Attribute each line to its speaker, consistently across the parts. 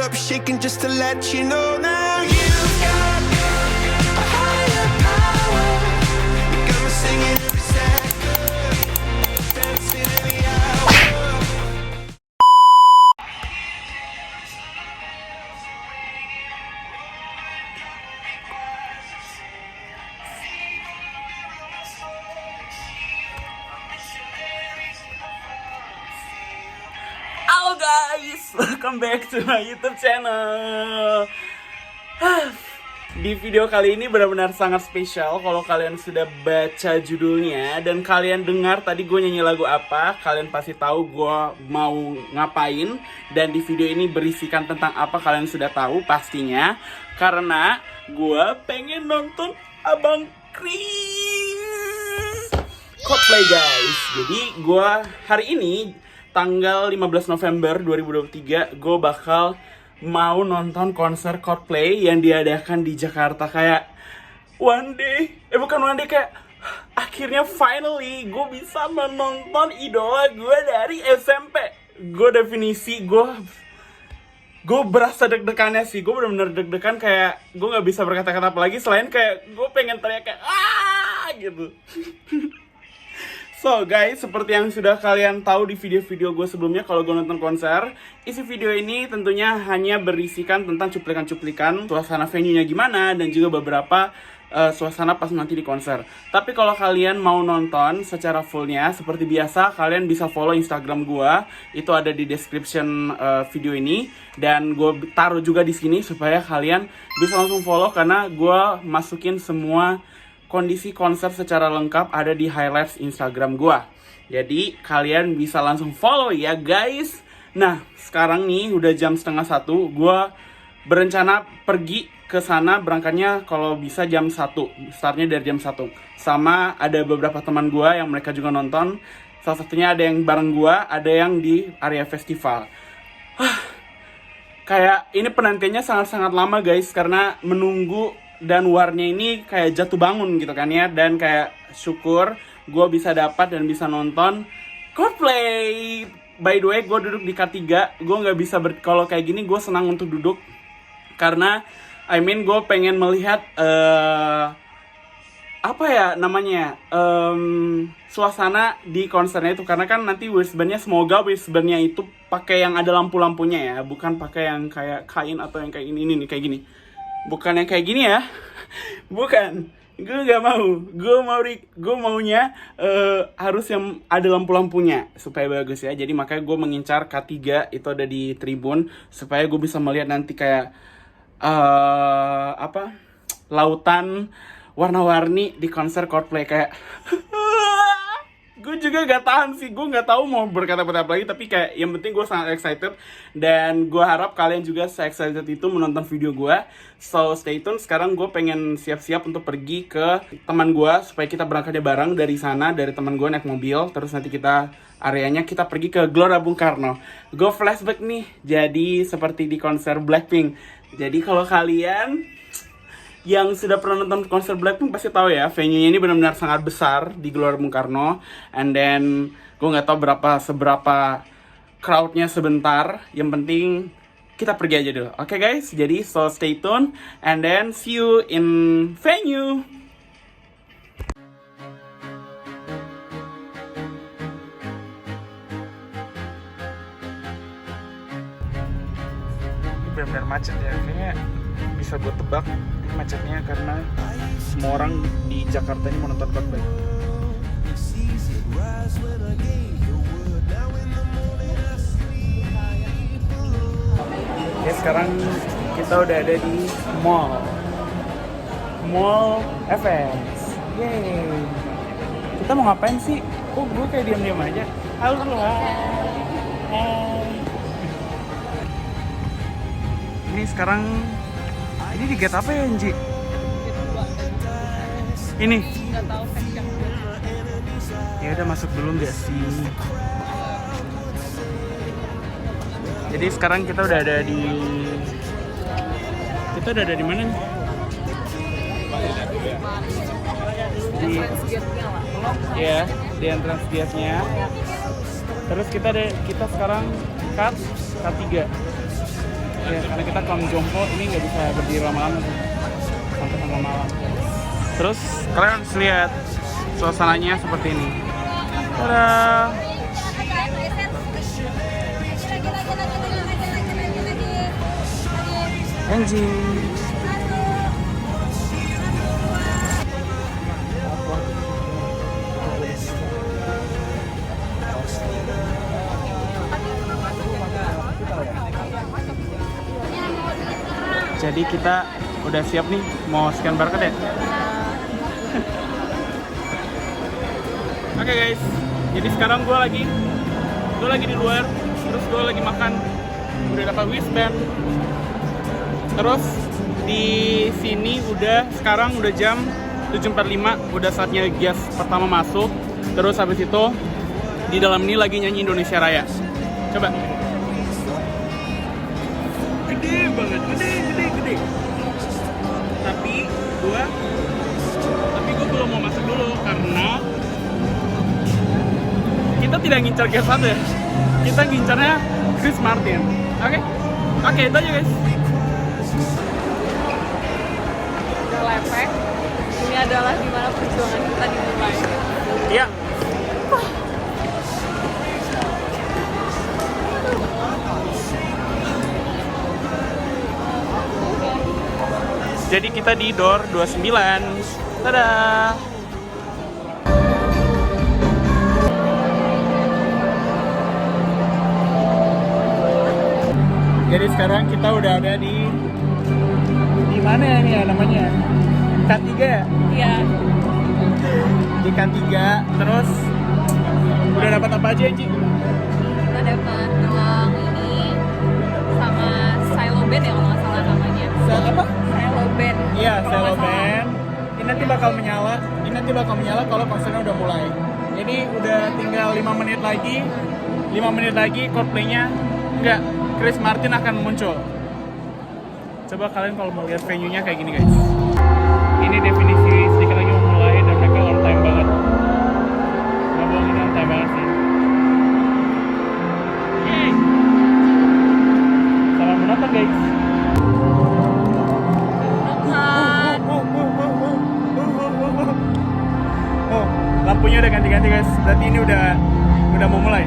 Speaker 1: up shaking just to let you know now you've got a higher power. You got me singing every second, dancing every hour.
Speaker 2: Halo guys, welcome back to my YouTube channel. Di video kali ini benar-benar sangat spesial. Kalau kalian sudah baca judulnya dan kalian dengar tadi gue nyanyi lagu apa, kalian pasti tahu gue mau ngapain. Dan di video ini berisikan tentang apa kalian sudah tahu pastinya. Karena gue pengen nonton Abang Chris Coldplay guys. Jadi gue hari ini tanggal 15 November 2023 gue bakal mau nonton konser Coldplay yang diadakan di Jakarta. Kayak one day, kayak akhirnya finally gue bisa menonton idola gue dari SMP. Gue berasa deg-degannya sih. Gue bener-bener deg-degan, kayak gue gak bisa berkata-kata apa lagi selain kayak gue pengen teriak kayak gitu. So guys, seperti yang sudah kalian tahu di video-video gue sebelumnya, kalau gue nonton konser, isi video ini tentunya hanya berisikan tentang cuplikan-cuplikan suasana venue-nya gimana dan juga beberapa suasana pas nanti di konser. Tapi kalau kalian mau nonton secara fullnya, seperti biasa kalian bisa follow Instagram gue, itu ada di description video ini, dan gue taruh juga di sini supaya kalian bisa langsung follow karena gue masukin semua kondisi konser secara lengkap ada di highlights Instagram gua. Jadi kalian bisa langsung follow ya guys. Nah sekarang nih udah jam 12:30. Gua berencana pergi ke sana, berangkatnya kalau bisa jam 1. Startnya dari jam 1. Sama ada beberapa teman gua yang mereka juga nonton. Salah satunya ada yang bareng gua, ada yang di area festival. Kayak ini penantiannya sangat-sangat lama guys, karena menunggu dan warnya ini kayak jatuh bangun gitu kan ya. Dan kayak syukur gue bisa dapat dan bisa nonton Coldplay. By the way, gue duduk di K3. Gue gak bisa kalau kayak gini gue senang untuk duduk, karena gue pengen melihat suasana di konsernya itu. Karena kan nanti wristbandnya, semoga wristbandnya itu pakai yang ada lampu-lampunya ya, bukan pakai yang kayak kain atau yang kayak ini nih, kayak gini. Bukan yang kayak gini ya. Bukan. Gue gak mau. Gue maunya harus yang ada lampu-lampunya supaya bagus ya. Jadi makanya gue mengincar K3, itu ada di tribun, supaya gue bisa melihat nanti kayak lautan warna-warni di konser Coldplay. Kayak gue juga gak tahan sih, gue gak tahu mau berkata apa lagi, tapi kayak yang penting gue sangat excited, dan gue harap kalian juga se-excited itu menonton video gue. So stay tune. Sekarang gue pengen siap-siap untuk pergi ke teman gue supaya kita berangkatnya bareng dari sana, dari teman gue naik mobil, terus nanti kita areanya kita pergi ke Gelora Bung Karno. Gue flashback nih, jadi seperti di konser Blackpink. Jadi kalau kalian yang sudah pernah nonton konser Blackpink pasti tahu ya, venue-nya ini benar-benar sangat besar di Gelora Bung Karno. And then gue nggak tahu seberapa crowd-nya sebentar. Yang penting kita pergi aja dulu. Oke guys, jadi so stay tune and then see you in venue. Ini benar-benar macet ya, kayaknya bisa gue tebak macetnya karena semua orang di Jakarta ini mau nonton Coldplay. Oke, sekarang kita udah ada di Mall FX. Yeay. Kita mau ngapain sih? Kok gue kayak diam-diam aja? Halo. Hai. Ini sekarang ini di gate apa ya, Nji? Ini. Enggak tahu section. Ya udah masuk dulu enggak sih? Jadi sekarang kita udah ada di mana nih? Di entrance gate-nya. Terus kita sekarang K3. Ya, karena kita kaum jompo ini nggak bisa berdiri lama-lama sih. Sampai tengah malam. Terus kalian harus lihat suasananya seperti ini. Tada! Anjing. Jadi kita udah siap nih mau scan barcode ya. Oke guys, jadi sekarang gue lagi di luar, terus gue lagi makan, udah dapat wristband. Terus di sini sekarang udah jam 7.45, udah saatnya gas pertama masuk. Terus habis itu di dalam ini lagi nyanyi Indonesia Raya. Coba. Gede banget, gede. Tapi gue belum mau masuk dulu karena kita tidak ngincar gas satu ya. Kita ngincarnya Chris Martin. Oke, itu aja guys.
Speaker 3: Lepek. Ini adalah dimana perjuangan kita dimulai.
Speaker 2: Iya. Jadi kita di door 29. Dadah. Jadi sekarang kita udah ada di mana ya ini ya namanya? K3 ya?
Speaker 3: Iya.
Speaker 2: Di K3. Terus udah dapat apa aja, Ci?
Speaker 3: Kita dapat gelang ini sama silo band ya kalau nggak salah namanya.
Speaker 2: Apa?
Speaker 3: Silo band.
Speaker 2: Iya,
Speaker 3: Kalau
Speaker 2: silo
Speaker 3: nggak salah.
Speaker 2: band. Ini nanti bakal menyala. Kalau konsernya udah mulai. Jadi udah tinggal 5 menit lagi. 5 menit lagi Coldplay-nya Chris Martin akan muncul. Coba kalian kalau mau lihat venue-nya kayak gini guys. Ini definisi sedikit lagi mau mulai dan mereka on time banget. Nggak bohong, ini on time banget sih. Yeay. Selamat menonton guys. Oh, lampunya udah ganti-ganti guys. Berarti ini udah mau mulai.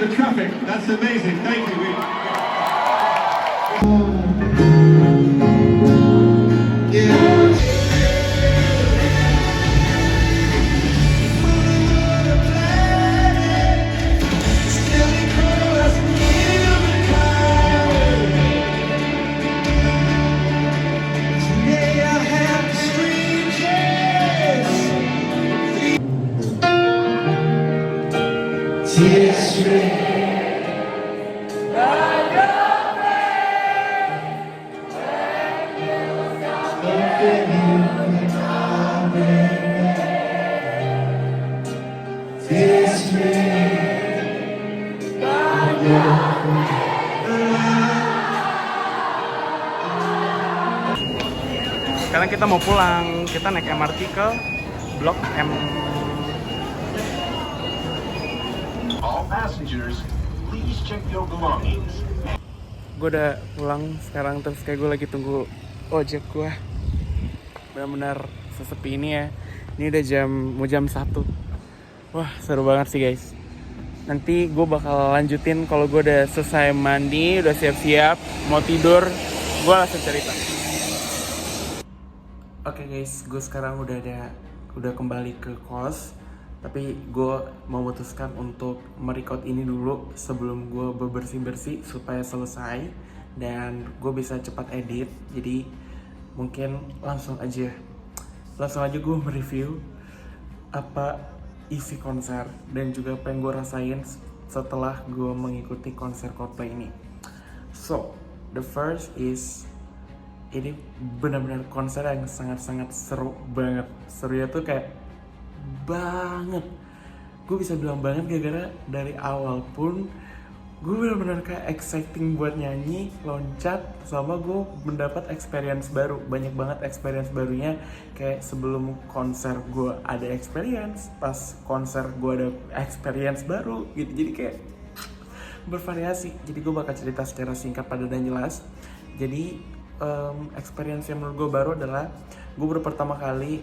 Speaker 4: the traffic. That's amazing. Thank you.
Speaker 2: Sekarang kita mau pulang, kita naik MRT ke Blok M.
Speaker 5: All passengers, please check your belongings.
Speaker 2: Gue udah pulang sekarang, terus kayak gue lagi tunggu ojek gue. Benar-benar sesepi ini ya. Ini udah mau jam 1. Wah, seru banget sih guys. Nanti gue bakal lanjutin kalau gue udah selesai mandi, udah siap-siap, mau tidur, gue langsung cerita. Oke guys, gue sekarang udah kembali ke kos. Tapi gue memutuskan untuk merecord ini dulu sebelum gue bebersih-bersih supaya selesai dan gue bisa cepat edit. Jadi mungkin langsung aja gue mereview apa isi konser dan juga apa yang gue rasain setelah gue mengikuti konser Coldplay ini. So, the first is ini benar-benar konser yang sangat-sangat seru banget. Serunya tuh kayak banget. Gue bisa bilang banget gara-gara dari awal pun gue benar-benar kayak exciting buat nyanyi, loncat, sama gue mendapat experience baru. Banyak banget experience barunya. Kayak sebelum konser gue ada experience, pas konser gue ada experience baru gitu. Jadi kayak bervariasi. Jadi gue bakal cerita secara singkat, padat dan jelas. Jadi experience yang menurut gue baru adalah gue baru pertama kali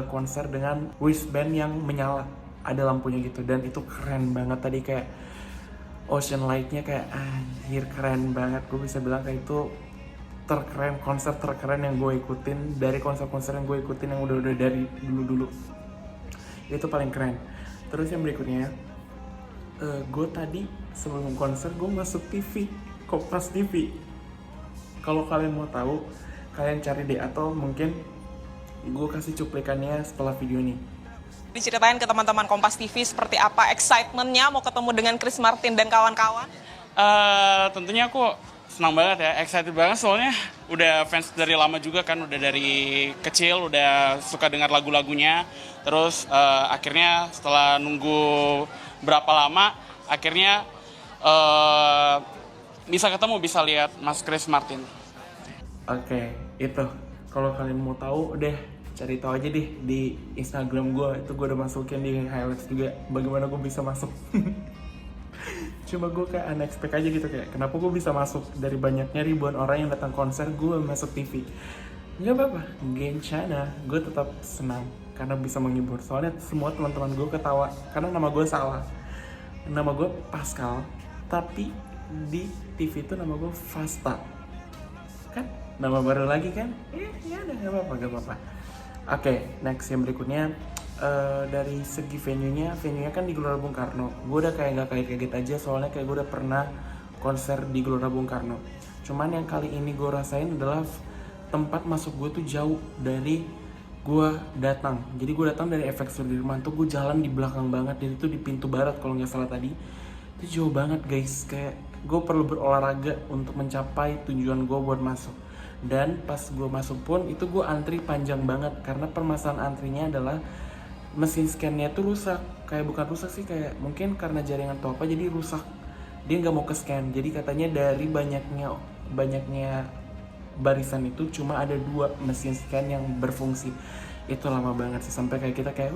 Speaker 2: konser dengan wristband yang menyala, ada lampunya gitu, dan itu keren banget. Tadi kayak ocean light-nya kayak anjir keren banget. Gue bisa bilang kayak itu konser terkeren yang gue ikutin dari konser-konser yang gue ikutin yang udah dari dulu. Itu paling keren. Terus yang berikutnya, gue tadi sebelum konser gue masuk TV, Kompas TV. Kalau kalian mau tahu, kalian cari deh, atau mungkin gue kasih cuplikannya setelah video ini.
Speaker 6: Diceritain ke teman-teman Kompas TV seperti apa excitementnya mau ketemu dengan Chris Martin dan kawan-kawan?
Speaker 2: Tentunya aku senang banget ya, excited banget soalnya udah fans dari lama juga kan, udah dari kecil udah suka dengar lagu-lagunya. Terus akhirnya setelah nunggu berapa lama, akhirnya bisa ketemu, bisa lihat Mas Chris Martin. Oke, itu. Kalau kalian mau tahu, udah cari tahu aja deh di Instagram gue. Itu gue udah masukin di highlights juga bagaimana gue bisa masuk. Cuma gue kayak unexpected aja gitu, kayak kenapa gue bisa masuk dari banyaknya ribuan orang yang datang konser, gue masuk TV. Nggak apa-apa, Gencana, gue tetap senang karena bisa menghibur. Soalnya semua teman-teman gue ketawa karena nama gue salah. Nama gue Pascal, tapi di TV itu nama gue Fasta. Kan nama baru lagi kan? Ya udah, gak apa-apa. Oke, next yang berikutnya, dari segi venue-nya kan di Gelora Bung Karno. Gue udah kayak gak kaget aja, soalnya kayak gue udah pernah konser di Gelora Bung Karno. Cuman yang kali ini gue rasain adalah tempat masuk gue tuh jauh dari gue datang. Jadi gue datang dari FX Sudirman tuh, gue jalan di belakang banget, dan itu di pintu barat kalau nggak salah tadi. Itu jauh banget guys, kayak gue perlu berolahraga untuk mencapai tujuan gue buat masuk. Dan pas gue masuk pun itu gue antri panjang banget, karena permasalahan antrinya adalah mesin scan-nya tuh rusak. Kayak bukan rusak sih, kayak mungkin karena jaringan atau apa jadi rusak. Dia nggak mau ke scan. Jadi katanya dari banyaknya barisan itu cuma ada 2 mesin scan yang berfungsi. Itu lama banget sih, sampai kayak kita kayak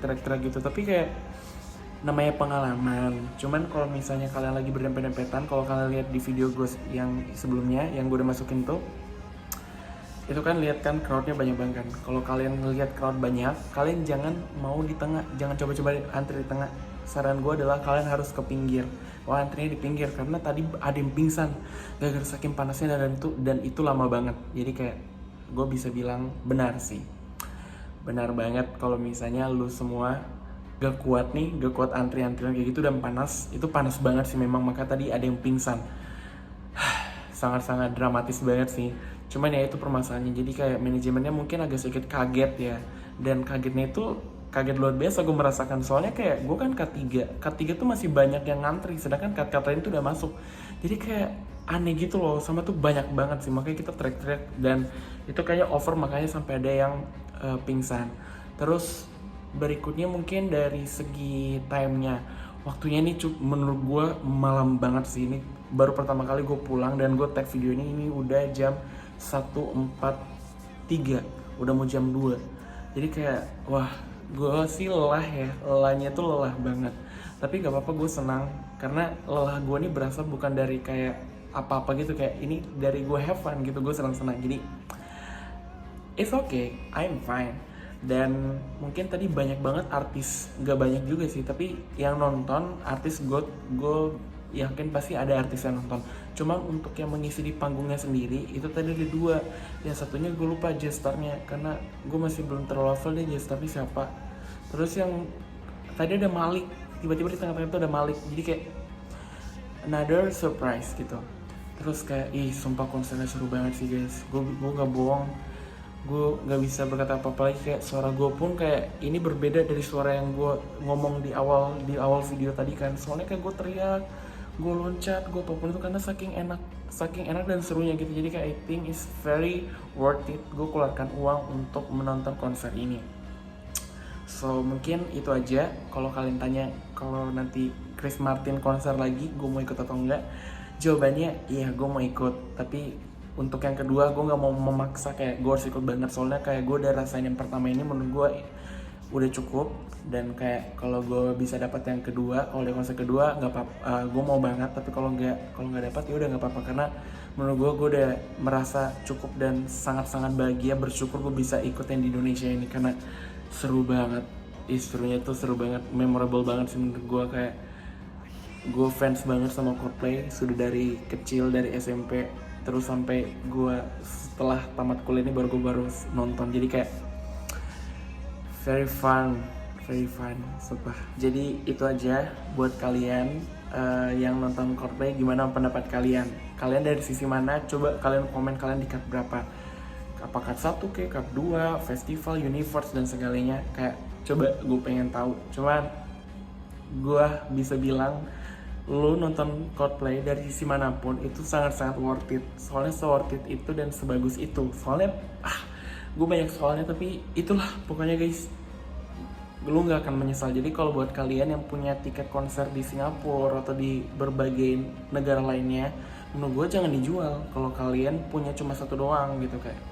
Speaker 2: teriak-teriak gitu. Tapi kayak namanya pengalaman. Cuman kalau misalnya kalian lagi berdempet-dempetan, kalau kalian lihat di video gue yang sebelumnya yang gue udah masukin tuh, itu kan lihat kan crowdnya banyak banget kan. Kalau kalian ngelihat crowd banyak, kalian jangan mau di tengah, jangan coba-coba antri di tengah. saran gue adalah kalian harus ke pinggir. Wah, antrinya di pinggir karena tadi ada yang pingsan gara-gara saking panasnya dan itu lama banget. Jadi kayak gue bisa bilang benar sih, benar banget kalau misalnya lu semua gak kuat antri-antrian kayak gitu dan panas. Itu panas banget sih memang, maka tadi ada yang pingsan. Sangat-sangat dramatis banget sih. Cuman ya itu permasalahannya, jadi kayak manajemennya mungkin agak sedikit kaget ya. Dan kagetnya itu kaget luar biasa gue merasakan, soalnya kayak gue kan K3 tuh masih banyak yang ngantri, sedangkan K lain tuh udah masuk. Jadi kayak aneh gitu loh, sama tuh banyak banget sih, makanya kita teriak-teriak dan itu kayaknya over, makanya sampai ada yang pingsan. Terus berikutnya mungkin dari segi timenya, waktunya ini menurut gue malam banget sih. Ini baru pertama kali gue pulang dan gue tag video ini udah jam 1.43, udah mau jam 2. Jadi kayak wah, gue sih lelahnya tuh lelah banget. Tapi gak apa-apa, gue senang karena lelah gue ini berasal bukan dari kayak apa-apa gitu, kayak ini dari gue have fun gitu, gue senang-senang. Jadi it's okay, I'm fine. Dan mungkin tadi banyak banget artis, gak banyak juga sih, tapi yang nonton artis gue yakin pasti ada artis yang nonton. Cuma untuk yang mengisi di panggungnya sendiri itu tadi ada 2. Yang satunya gue lupa gestarnya karena gue masih belum terlalu hafal deh gestarnya siapa. Terus yang tadi ada Malik, tiba-tiba di tengah-tengah itu ada Malik, jadi kayak another surprise gitu. Terus kayak sumpah konsernya seru banget sih guys. Gue gak bohong, gue gak bisa berkata apa-apa lagi. Kayak suara gue pun kayak ini berbeda dari suara yang gue ngomong di awal video tadi kan. Soalnya kayak gue teriak, gue loncat, gue apapun itu karena saking enak dan serunya gitu. Jadi kayak I think is very worth it gue keluarkan uang untuk menonton konser ini. So mungkin itu aja. Kalau kalian tanya kalau nanti Chris Martin konser lagi gue mau ikut atau enggak, jawabannya iya gue mau ikut. Tapi untuk yang kedua gue nggak mau memaksa kayak gue harus ikut banget, soalnya kayak gue udah rasain yang pertama ini menurut gue udah cukup. Dan kayak kalau gue bisa dapat yang kedua, kalau di konser kedua nggak apa-apa, gue mau banget. Tapi kalau nggak dapat ya udah nggak apa-apa, karena menurut gue udah merasa cukup dan sangat-sangat bahagia, bersyukur gue bisa ikut yang di Indonesia ini karena seru banget. Serunya tuh seru banget, memorable banget sih menurut gue. Kayak gue fans banget sama Coldplay sudah dari kecil, dari SMP terus sampai gue setelah tamat kuliah ini baru nonton. Jadi kayak very fun sumpah. Jadi itu aja buat kalian yang nonton Coldplay. Gimana pendapat kalian dari sisi mana? Coba kalian komen kalian di cut berapa, apa cut 1 ke cut 2, festival, universe dan segalanya. Kayak coba gue pengen tahu. Cuman gue bisa bilang lu nonton Coldplay dari sisi manapun itu sangat-sangat worth it. Soalnya se-worth it itu dan sebagus itu. Soalnya gue banyak soalnya, tapi itulah pokoknya guys, lu nggak akan menyesal. Jadi kalau buat kalian yang punya tiket konser di Singapura atau di berbagai negara lainnya, menurut gue jangan dijual. Kalau kalian punya cuma satu doang gitu, kayak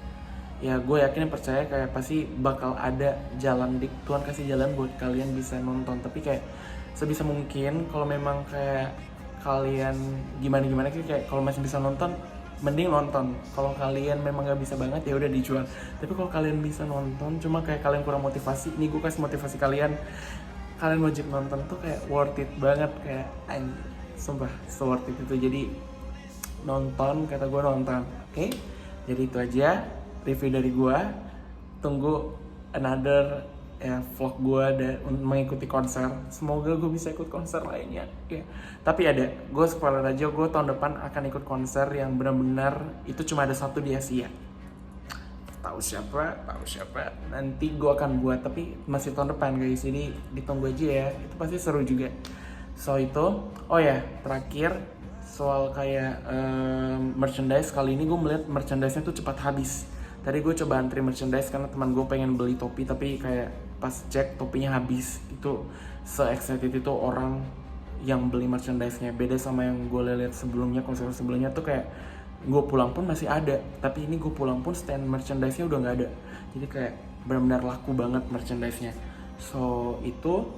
Speaker 2: ya gue yakin percaya kayak pasti bakal ada jalan, Tuhan kasih jalan buat kalian bisa nonton. Tapi kayak sebisa mungkin kalau memang kayak kalian gimana kayak kalau masih bisa nonton mending nonton. Kalau kalian memang nggak bisa banget ya udah dijual. Tapi kalau kalian bisa nonton cuma kayak kalian kurang motivasi, nih gue kasih motivasi kalian wajib nonton tuh, kayak worth it banget. Kayak sumpah so worth it itu. Jadi nonton, kata gue nonton. Oke? Jadi itu aja review dari gue. Tunggu another vlog gue mengikuti konser. Semoga gue bisa ikut konser lainnya ya. Tapi gue spoiler aja, gue tahun depan akan ikut konser yang benar-benar itu cuma ada satu di Asia. Tahu siapa nanti gue akan buat, tapi masih tahun depan guys, jadi ditunggu aja ya, itu pasti seru juga. So itu, oh ya terakhir soal kayak merchandise, kali ini gue melihat merchandise-nya tuh cepat habis. Tadi gue coba antri merchandise karena teman gue pengen beli topi, tapi kayak pas cek topinya habis. Itu se-excited itu orang yang beli merchandise-nya. Beda sama yang gue lihat sebelumnya, konser sebelumnya tuh kayak gue pulang pun masih ada, tapi ini gue pulang pun stand merchandise-nya udah nggak ada. Jadi kayak benar-benar laku banget merchandise-nya. So itu,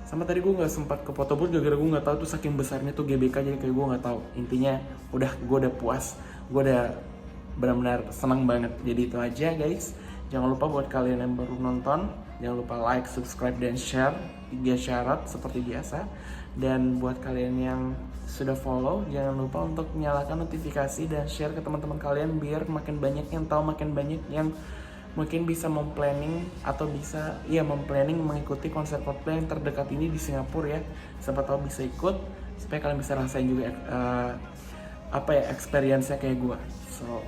Speaker 2: sama tadi gue nggak sempat ke foto booth gara-gara gue nggak tahu tuh saking besarnya tuh GBK, jadi kayak gue nggak tahu. Intinya gue udah puas, gue udah benar-benar senang banget. Jadi itu aja guys. Jangan lupa buat kalian yang baru nonton, jangan lupa like, subscribe, dan share 3 syarat seperti biasa. Dan buat kalian yang sudah follow, jangan lupa untuk nyalakan notifikasi dan share ke teman-teman kalian biar makin banyak yang tahu, makin banyak yang mungkin bisa memplanning atau bisa memplanning mengikuti konser Coldplay yang terdekat ini di Singapura ya. Siapa tahu bisa ikut supaya kalian bisa rasain juga experience-nya kayak gue. So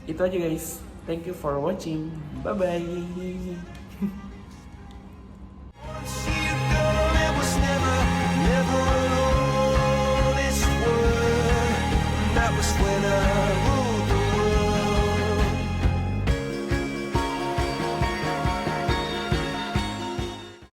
Speaker 2: itu aja guys. Thank you for watching. Bye bye.